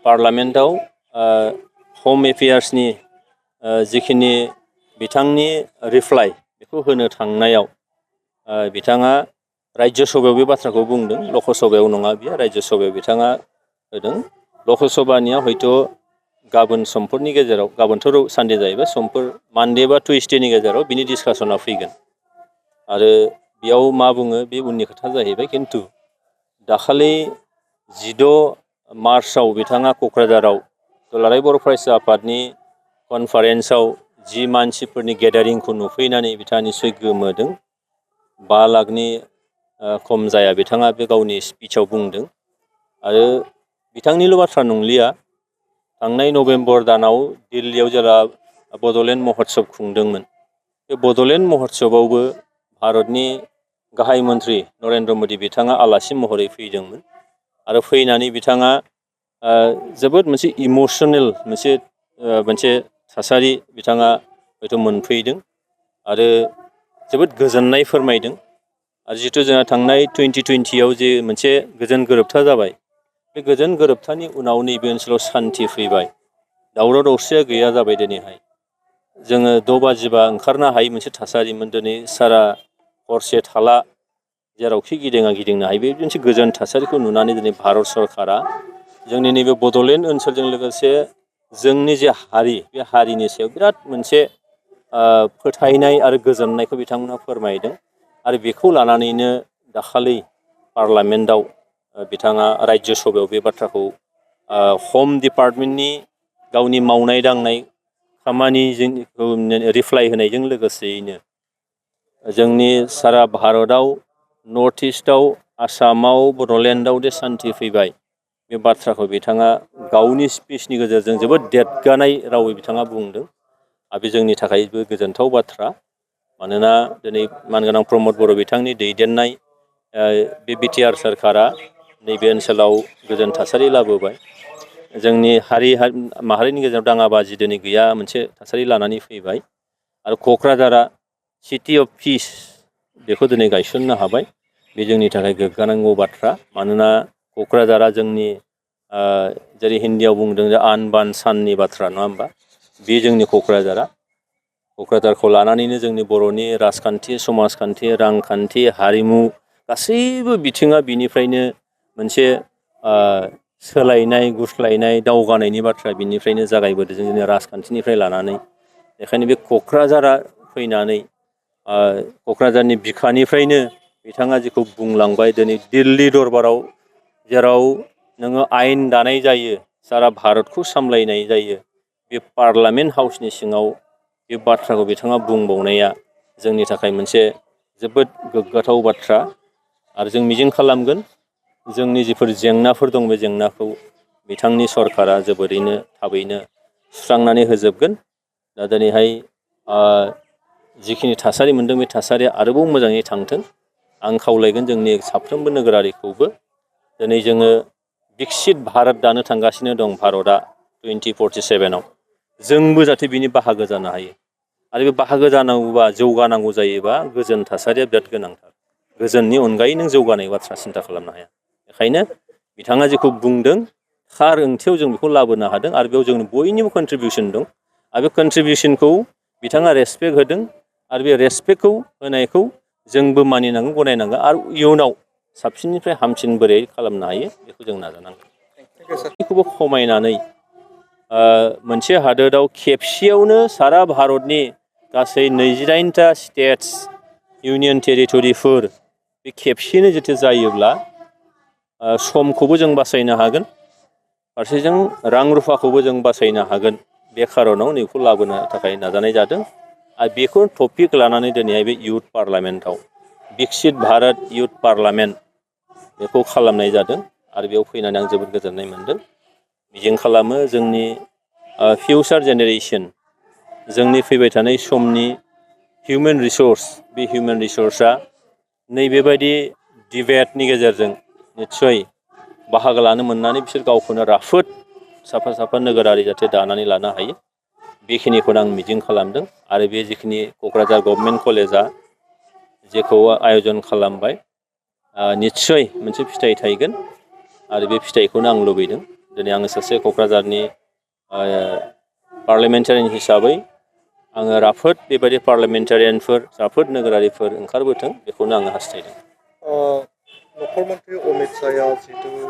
पार्लामेन्टआव होम एफेयार्सनि जिखिनि बिथांनि रिप्लाइ बेखौ होनो थांनायाव बिथाङा राज्य सभायाव बे बाथ्राखौ बुंदों, लकसभायाव नङा बियो, राज्य सभायाव बिथाङा होदों। लकसभानिया हयथ' गाबोन समफोरनि गेजेराव, गाबोनथ' सानडे जाहैबाय, समफोर मानडे बा टुइसडेनि गेजेराव बिनि डिसकासना फैगोन आरो बेयाव मा बुङो बे उननि खोथा जाहैबाय। खिन्थु दाखालि 16 मार्चआव बिथाङा क'क्राझाराव दुलाराय बर' फरायसा आफादनि कनफारेन्सआव जि मानसिफोरनि गेदारिंखौ नुफैनानै बिथाङा निस्सय गोमोदों। 5 लाखनि खम जाया बिथाङा बे गावनि स्पिचआव बुंदों। आरो बिथांनिल' बाथ्रा नंलिया, थांनाय नभेम्बर दानाव दिल्लीयाव जेला बड'लेण्ड महत्सब खुंदोंमोन, बे बड'लेण्ड महत्सबावबो भारतनि गाहाय मन्त्रि नरेन्द्र मदि बिथाङा आलासि महरै फैदोंमोन आरो फैनानै बिथाङा जोबोद मोनसे इमोसनेल मोनसे थासारि बिथाङा हयथ' मोनफैदों आरो जोबोद गोजोननाय फोरमायदों। आरो जिहेतु जोंहा थांनाय 2020आव जे मोनसे गोजोन गोरोबथा जाबाय, बे गोजोन गोरोबथानि उनाव नैबे ओनसोलाव सान्थि फैबाय, दावराव दावसिया गैया जाबाय। दिनैहाय जोङो 6 बाजिबा ओंखारनो हायै मोनसे थासारिमोन, दिनै सारा हरसे थाला जेरावखि गिदिंनो हायो। बे मोनसे गोजोन थासारिखौ नुनानै दिनै भारत सरकारा जोंनि नैबे बड'लेण्ड ओनसोलजों लोगोसे जोंनि जे हारि, बे हारिनि सायाव बिराद मोनसे फोथायनाय आरो गोजोननायखौ बिथांमोना फोरमायदों। आरो बेखौ लानानैनो दाखालि पार्लामेन्टआव बिथाङा राज्य सभायाव बे बाथ्राखौ हम डिपार्टमेन्टनि गावनि मावनाय दांनाय खामानिजों रिप्लाइ होनायजों लोगोसेयैनो जोंनि सारा भारतआव, नर्थ इस्टआव, आसामाव, बड'लेण्डआव दे सान्थि फैबाय, बे बाथ्राखौ बिथाङा गावनि स्पिचनि गेजेरजों जोबोद देरगानाय रावै बिथाङा बुंदों। आरो बे जोंनि थाखायबो गोजोनथाव बाथ्रा। मानोना दिनै मानगोनां प्रमद बर' बिथांनि दैदेननाय बे बिटिआर सोरखारा नैबे ओनसोलाव गोजोन थासारि लाबोबाय। जोंनि हारि माहारिनि गेजेराव दाङाबाजि दिनै गैया मोनसे थासारि लानानै फैबाय। आरो क'क्राझारा सिटि अफ पिस बेखौ दिनै गायसननो हाबाय। बे जोंनि थाखाय गोग्गानांगौ बाथ्रा। मानोना क'क्राझारा जोंनि जेरै हिन्दीयाव बुंदों जे आन बान साननि बाथ्रा, नङा होमबा? बे जोंनि क'क्राझारखौ लानानैनो जोंनि बर'नि राजखान्थि, समाजखान्थि, रांखान्थि, हारिमु गासैबो बिथिङा बिनिफ्रायनो मोनसे सोलायनाय, गुस्लायनाय, दावगानायनि बाथ्रा बिनिफ्रायनो जागायबोदों, जोंनि राजखान्थिनिफ्राय लानानै। बेखायनो बे क'क्राझारा फैनानै क'क्राझारनि बिखानिफ्रायनो बिथाङा जेखौ बुंलांबाय, दिनै दिल्ली दरबाराव जेराव नोङो आयेन दानाय जायो, सारा भारतखौ सामलायनाय जायो, बे पार्लामेन्ट हाउसनि सिङाव बे बाथ्राखौ बिथाङा बुंबावनाया जोंनि थाखाय मोनसे जोबोद गोग्गाथाव बाथ्रा। आरो जों मिजिं खालामगोन जोंनि जिफोर जेंनाफोर दं, बे जेंनाखौ बिथांनि सरकारा जोबोरैनो थाबैनो सुस्रांनानै होजोबगोन। दा दिनैहाय जिखिनि थासारि मोनदों, बे थासारिया आरोबाव मोजाङै थांथों। आं खावलायगोन जोंनि साफ्रोमबो नोगोरारिखौबो, दिनै जोङो बिकसित भारत दानो थांगासिनो दं भारतआ 2047आव, जोंबो जाहाथे बिनि बाहागो जानो हायो। आरो बे बाहागो जानांगौबा, जौगानांगौ जायोबा गोजोन थासारिया बिराद गोनांथार। गोजोननि अनगायै नों जौगानाय बाथ्रा सिन्था खालामनो हाया। बेखायनो बिथाङा जेखौ बुंदों थार ओंथियाव जों बेखौ लाबोनो हादों आरो बेयाव जोंनि बयनिबो कन्ट्रिबिउसन दं। आरो बे कन्ट्रिबिउसनखौ बिथाङा रेसपेक्ट होदों आरो बे रेसपेक्टखौ होनायखौ जोंबो मानिनांगोन, गनायनांगोन आरो इयुनाव साबसिननिफ्राय हामसिन बोरै खालामनो हायो बेखौ जों नाजानांगोन। बेखौबो खमायनानै मोनसे हादोराव खेबसेयावनो सारा भारतनि गासै 28टा स्टेट्स, इउनियन टेरिटरिफोर बे खेबसेयैनो जुदि जायोब्ला समखौबो जों बासायनो हागोन, फारसेजों रां रुफाखौबो जों बासायनो हागोन। बे खार'नाव नैखौ लाबोनो थाखाय नाजानाय जादों। आरो बेखौ टपिक लानानै दिनैहाय बे इयुथ पार्लामेन्टआव बिकसित भारत इयुथ पार्लामेन्ट बेखौ खालामनाय जादों। आरो बेयाव फैनानै आं जोबोद गोजोननाय मोनदों। मिजिं खालामो जोंनि फिउचार जेनेरेसन, जोंनि फैबाय थानाय समनि हिउमेन रिसर्स, बे हिउमेन रिसर्सआ नैबेबायदि डिबेटनि गेजेरजों निस्सय बाहागो लानो मोननानै बिसोर गावखौनो राफोद साफा नोगोरारि जाहाथे दानानै लानो हायो, बेखिनिखौनो आं मिजिं खालामदों। आरो बे जिखिनि क'क्राझार गभर्नमेन्ट कलेजआ जेखौ आयजन खालामबाय, निस्सय मोनसे फिथाइ थायगोन आरो बे फिथाइखौनो आं लुबैदों। दिनै आङो सासे क'क्राझारनि पार्लियामेन्टारियान हिसाबै आङो राफोद बेबायदि पार्लियामेन्टारियानफोर राफोद नोगोरारिफोर ओंखारबोथों बेखौनो आङो हास्थायदों। नखर मन्त्रि अमित शाहया जिहेतु